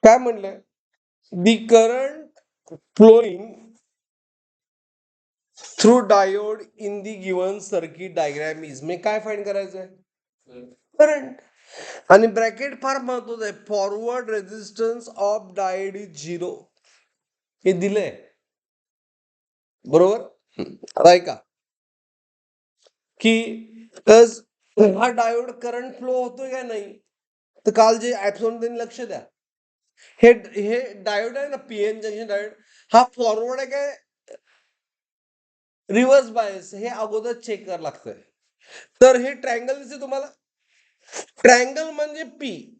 काय म्हणलंय? The current flowing through diode in the given circuit diagram is. मी काय फाइंड करायचंय? करंट. आणि ब्रॅकेट फार महत्वाचं आहे. Forward resistance of diode is 0. हे दिलंय बरोबर. आता ऐका की हा डायोड करंट फ्लो होतोय का नाही. तर काल जे ऍप्सॉन त्यांनी लक्ष द्या. हे हे डायोड आहे ना, पीएन जंक्शन डायोड, हा फॉरवर्ड आहे काय रिव्हर्स बायस हे अगोदर चेक करावं लागतंय. तर हे ट्रायंगल दिसते तुम्हाला. ट्रायंगल म्हणजे पी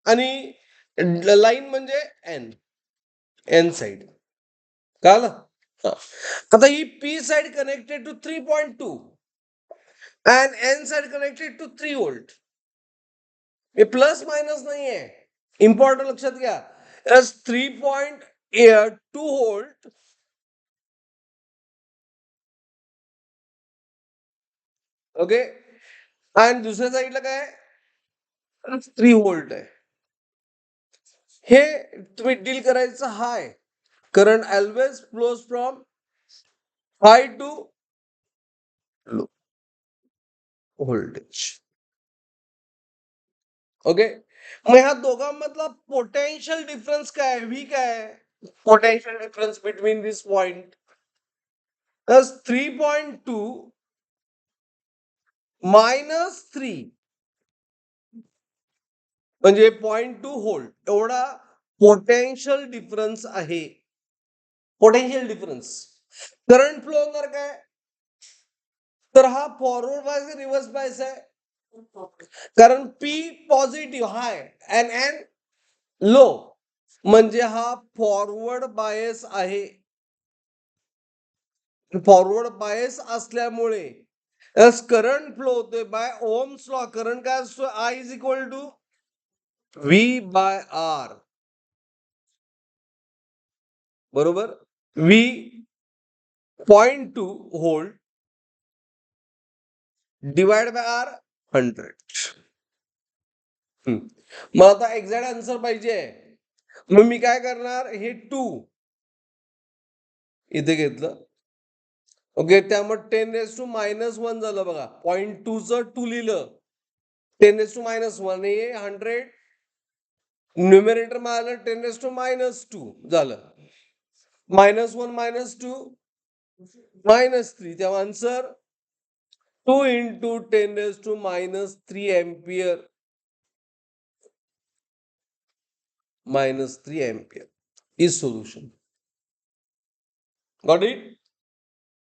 आणि लाईन म्हणजे एन. एन साइड कळलं. आता ही P side connected to 3.2 and N side connected to 3 volt. हे प्लस मायनस नाही आहे. इम्पॉर्टंट लक्षात घ्या. 3.2 व्होल्ट ओके. आणि दुसऱ्या साईडला काय 3 व्होल्ट आहे. हे तुम्ही डील करायचं हाय. Current always flows from high to low voltage. Okay. मग ह्या दोघांमधला पोटेन्शियल डिफरन्स काय व्ही काय? Potential difference between this point 3.2 minus 3 म्हणजे 0.2 व्होल्ट एवढा पोटेन्शियल डिफरन्स आहे. Potential difference. करंट फ्लो होणार काय? तर हा फॉरवर्ड बायस रिव्हर्स बायस आहे. कारण P positive high and N low म्हणजे हा फॉरवर्ड बायस आहे. फॉरवर्ड बायस असल्यामुळे करंट फ्लो होतोय बाय ओम्स लॉ. करंट काय असतो? I is equal to V by R. बरोबर. V 0.2 volt divide by R 100. मला आता एक्झॅक्ट आन्सर पाहिजे. मग मी काय करणार? हे 2 इथे घेतलं. ओके. त्यामुळे 10⁻⁻1 झालं बघा. 0.2चं 2 लिहिलं. 10⁻⁻1 हे 100 न्यूमरेटर मिळालं. 10⁻⁻2 झालं. -1 -2 -3. तेव्हा answer 2 into 10⁻³ ampere -3 ampere is solution. Got it?